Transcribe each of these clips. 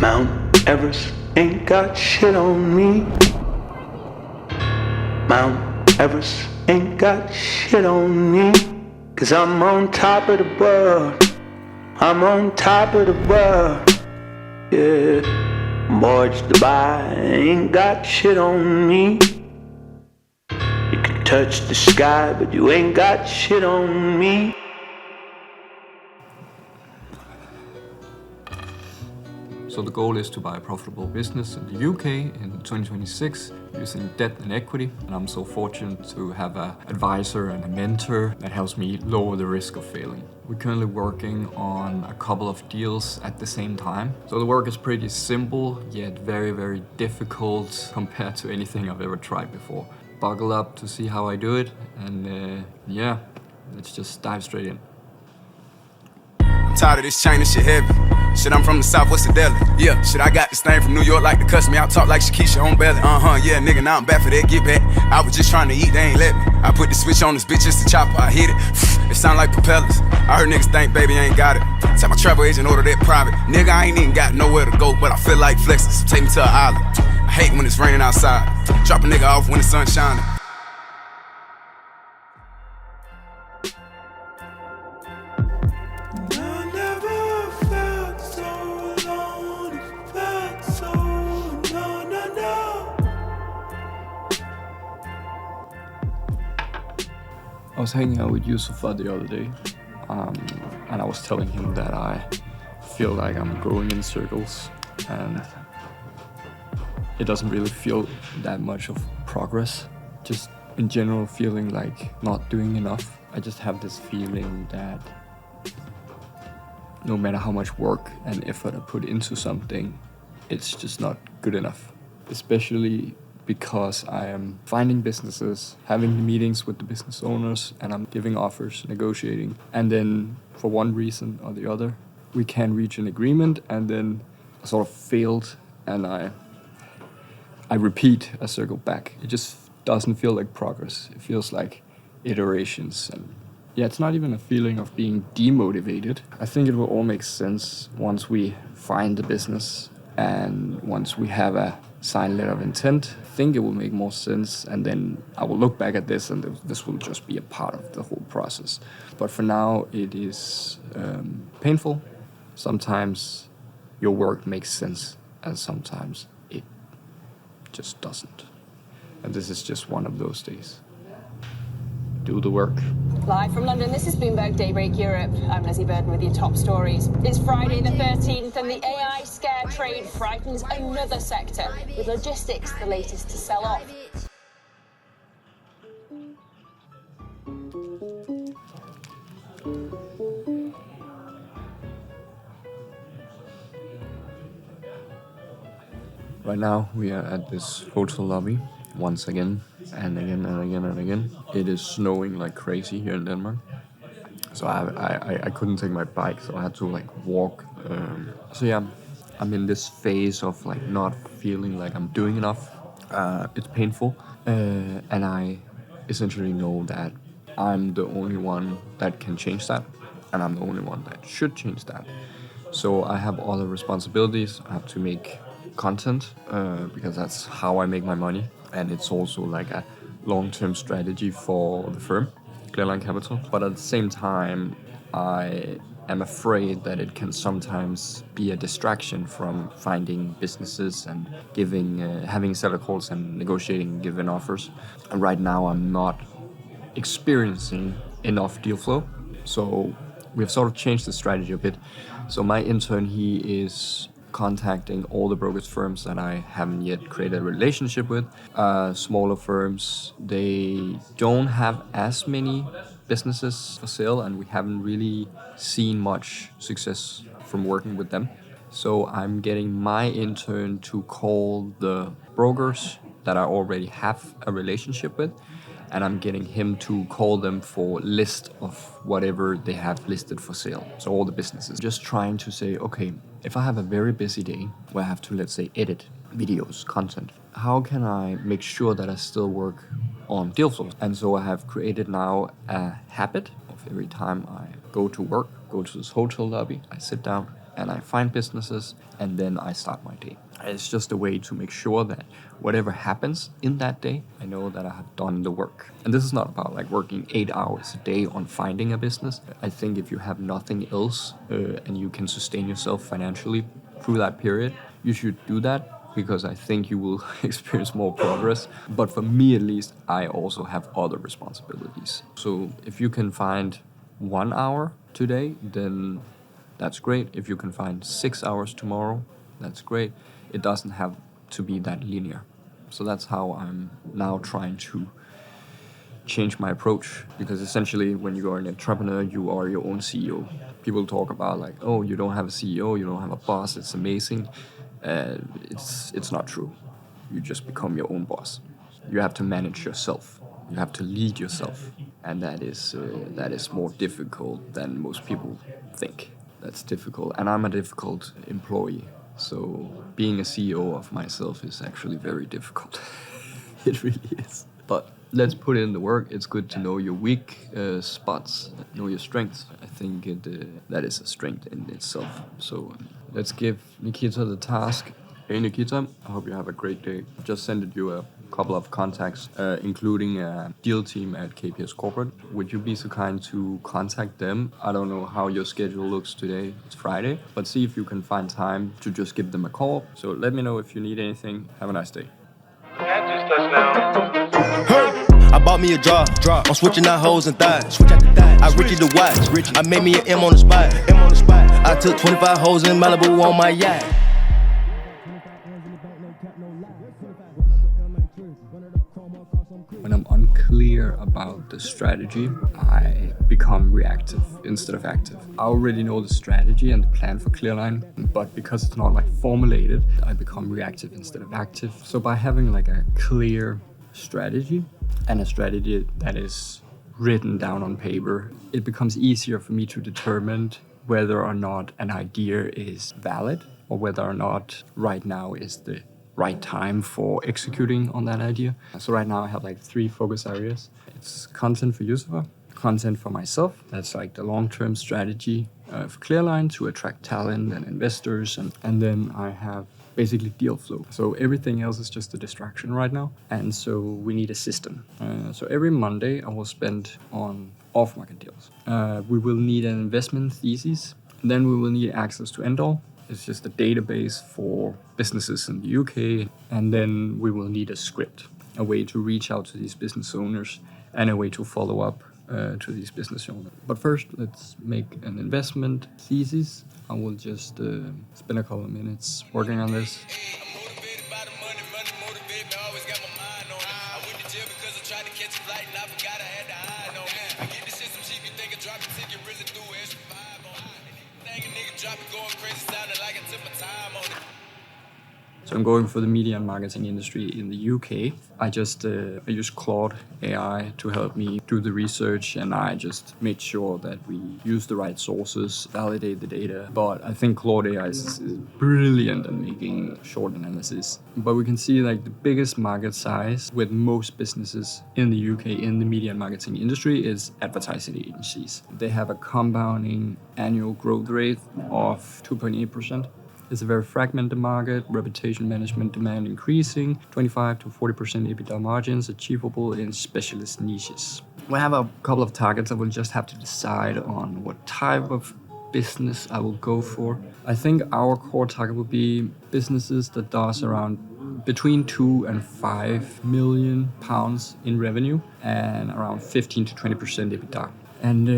Mount Everest ain't got shit on me. Mount Everest ain't got shit on me. 'Cause I'm on top of the world. I'm on top of the world. Yeah. Boys Dubai ain't got shit on me. You can touch the sky, but you ain't got shit on me. So the goal is to buy a profitable business in the UK in 2026 using debt and equity. And I'm so fortunate to have an advisor and a mentor that helps me lower the risk of failing. We're currently working on a couple of deals at the same time. So the work is pretty simple, yet very, very difficult compared to anything I've ever tried before. Buckle up to see how I do it. And yeah, let's just dive straight in. I'm tired of this chain, this shit heavy. Shit, I'm from the south, what's the deli? Yeah, shit, I got this thing from New York like the cuss me. I talk like Shakisha on belly. Yeah, nigga, now I'm back for that get back. I was just trying to eat, they ain't let me. I put the switch on this bitch, just the chopper, I hit it. It sound like propellers. I heard niggas think, baby, I ain't got it. Tell my travel agent, order that private. Nigga, I ain't even got nowhere to go, but I feel like flexing, so take me to an island. I hate when it's raining outside. Drop a nigga off when the sun's shining. I was hanging out with Yusufa the other day, and I was telling him that I feel like I'm growing in circles, and it doesn't really feel that much of progress. Just in general feeling like not doing enough. I just have this feeling that no matter how much work and effort I put into something, it's just not good enough. Especially because I am finding businesses, having meetings with the business owners, and I'm giving offers, negotiating. And then for one reason or the other, we can reach an agreement, and then I sort of failed, and I repeat, I circle back. It just doesn't feel like progress. It feels like iterations. And yeah, it's not even a feeling of being demotivated. I think it will all make sense once we find the business and once we have a signed letter of intent. I think it will make more sense, and then I will look back at this and this will just be a part of the whole process. But for now, it is painful. Sometimes your work makes sense, and sometimes it just doesn't. And this is just one of those days. Do the work. Live from London, this is Bloomberg Daybreak Europe. I'm Leslie Burden with your top stories. It's Friday the 13th and the AI scare trade frightens another sector, with logistics the latest to sell off. Right now we are at this hotel lobby once again and again and again and again. It is snowing like crazy here in Denmark. So I couldn't take my bike, so I had to like walk. So yeah, I'm in this phase of like not feeling like I'm doing enough. It's painful, and I essentially know that I'm the only one that can change that, and I'm the only one that should change that. So I have other responsibilities. I have to make content because that's how I make my money, and it's also like a long-term strategy for the firm, Clearline Capital. But at the same time, I am afraid that it can sometimes be a distraction from finding businesses and having seller calls and negotiating given offers. And right now, I'm not experiencing enough deal flow, so we've sort of changed the strategy a bit. So my intern, he is contacting all the brokerage firms that I haven't yet created a relationship with. Smaller firms, they don't have as many businesses for sale, and we haven't really seen much success from working with them. So I'm getting my intern to call the brokers that I already have a relationship with, and I'm getting him to call them for a list of whatever they have listed for sale. So all the businesses. Just trying to say, okay, if I have a very busy day where I have to, let's say, edit videos, content, how can I make sure that I still work on deal flow? And so I have created now a habit of every time I go to work, go to this hotel lobby, I sit down, and I find businesses, and then I start my day. It's just a way to make sure that whatever happens in that day, I know that I have done the work. And this is not about like working 8 hours a day on finding a business. I think if you have nothing else and you can sustain yourself financially through that period, you should do that, because I think you will experience more progress. But for me at least, I also have other responsibilities. So if you can find 1 hour today, then that's great. If you can find 6 hours tomorrow, that's great. It doesn't have to be that linear. So that's how I'm now trying to change my approach, because essentially when you are an entrepreneur, you are your own CEO. People talk about like, oh, you don't have a CEO, you don't have a boss, it's amazing. It's not true. You just become your own boss. You have to manage yourself. You have to lead yourself, and that is more difficult than most people think. That's difficult, and I'm a difficult employee. So being a CEO of myself is actually very difficult. It really is. But let's put in the work. It's good to know your weak spots, know your strengths. I think that is a strength in itself. So let's give Nikita the task. Hey Nikita, I hope you have a great day. I've just sent you a couple of contacts, including a deal team at KPS Corporate. Would you be so kind to contact them? I don't know how your schedule looks today. It's Friday, but see if you can find time to just give them a call. So let me know if you need anything. Have a nice day. I bought me a drop. I'm switching out hoes and thighs. I Richie the watch. I made me an M on the spot. I took 25 hoes in Malibu on my yacht. When I'm unclear about the strategy, I become reactive instead of active. I already know the strategy and the plan for Clearline, but because it's not like formulated, I become reactive instead of active. So by having like a clear strategy and a strategy that is written down on paper, it becomes easier for me to determine whether or not an idea is valid, or whether or not right now is the right time for executing on that idea. So right now I have like 3 focus areas. It's content for Yusufa, content for myself. That's like the long-term strategy for Clearline to attract talent and investors. And then I have basically deal flow. So everything else is just a distraction right now. And so we need a system. So every Monday I will spend on off-market deals. We will need an investment thesis. Then we will need access to Endor. It's just a database for businesses in the UK. And then we will need a script, a way to reach out to these business owners and a way to follow up to these business owners. But first, let's make an investment thesis. I will just spend a couple of minutes working on this. So I'm going for the media and marketing industry in the UK. I use Claude AI to help me do the research, and I just made sure that we use the right sources, validate the data. But I think Claude AI is brilliant at making short analysis. But we can see like the biggest market size with most businesses in the UK in the media and marketing industry is advertising agencies. They have a compounding annual growth rate of 2.8%. It's a very fragmented market, reputation management demand increasing, 25 to 40% EBITDA margins achievable in specialist niches. We have a couple of targets. I will just have to decide on what type of business I will go for. I think our core target would be businesses that does around between 2 and 5 million pounds in revenue and around 15 to 20% EBITDA. And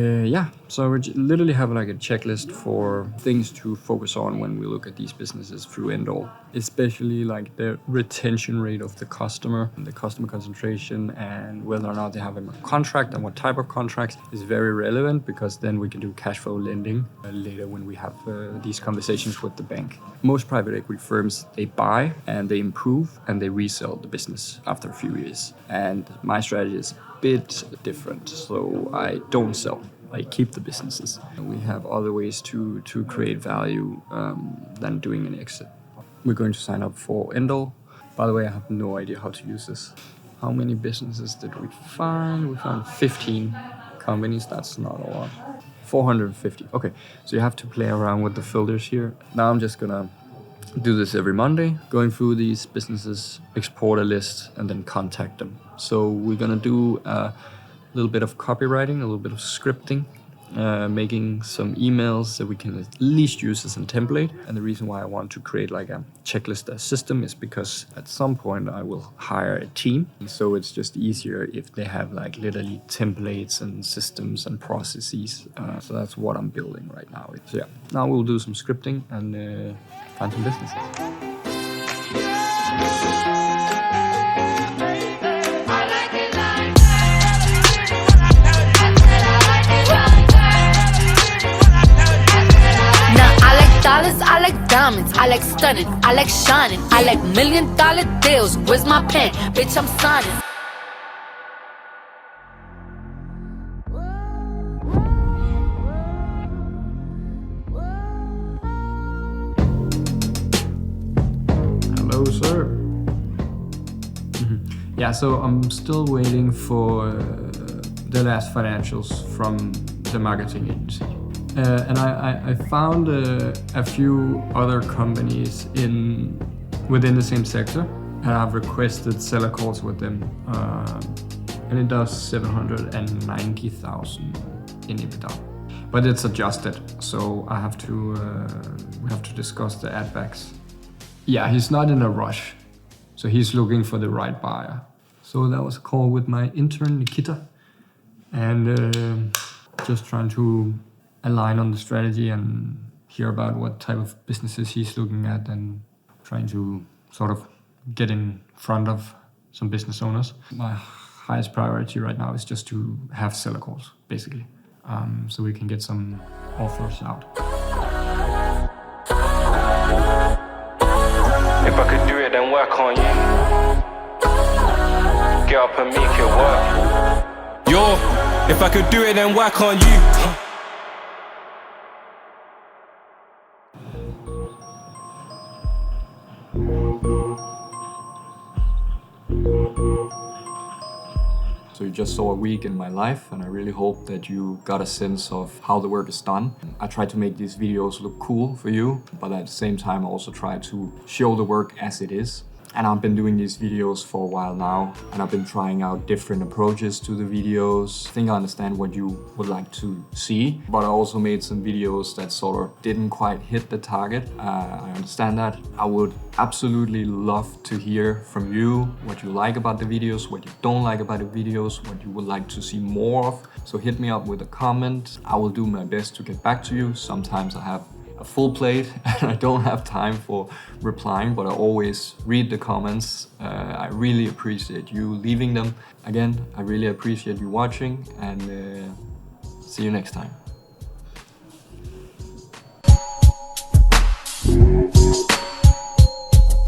so we literally have like a checklist for things to focus on when we look at these businesses through Endor, especially like the retention rate of the customer, and the customer concentration, and whether or not they have a contract and what type of contracts is very relevant, because then we can do cash flow lending later when we have these conversations with the bank. Most private equity firms, they buy and they improve and they resell the business after a few years. And my strategy is bit different, so I don't sell. I keep the businesses. We have other ways to create value than doing an exit. We're going to sign up for Endor. By the way, I have no idea how to use this. How many businesses did we find? We found 15 companies. That's not a lot. 450. Okay, so you have to play around with the filters here. Now I'm just gonna do this every Monday, going through these businesses, export a list, and then contact them. So we're gonna do a little bit of copywriting, a little bit of scripting, making some emails that we can at least use as a template. And the reason why I want to create like a checklist system is because at some point I will hire a team. So it's just easier if they have like literally templates and systems and processes. So that's what I'm building right now. So yeah, now we'll do some scripting and find some businesses. Dollars, I like diamonds, I like stunning, I like shining, I like $1 million deals. Where's my pen? Bitch, I'm signing. Hello, sir. Yeah, so I'm still waiting for the last financials from the marketing agency. And I found a few other companies within the same sector, and I've requested seller calls with them, and it does 790,000 in EBITDA, but it's adjusted, so we have to discuss the add backs. Yeah, he's not in a rush, so he's looking for the right buyer. So that was a call with my intern Nikita, and just trying to align on the strategy and hear about what type of businesses he's looking at and trying to sort of get in front of some business owners. My highest priority right now is just to have seller calls, basically, so we can get some offers out. If I could do it, then work on you. Get up and make it work. Yo, if I could do it, then work on you. So you just saw a week in my life, and I really hope that you got a sense of how the work is done. I try to make these videos look cool for you, but at the same time I also try to show the work as it is. And I've been doing these videos for a while now, and I've been trying out different approaches to the videos. I think I understand what you would like to see, but I also made some videos that sort of didn't quite hit the target. I understand that. I would absolutely love to hear from you what you like about the videos, what you don't like about the videos, what you would like to see more of. So hit me up with a comment. I will do my best to get back to you. Sometimes I have a full plate and I don't have time for replying, but I always read the comments. I really appreciate you leaving them. Again, I really appreciate you watching, and see you next time.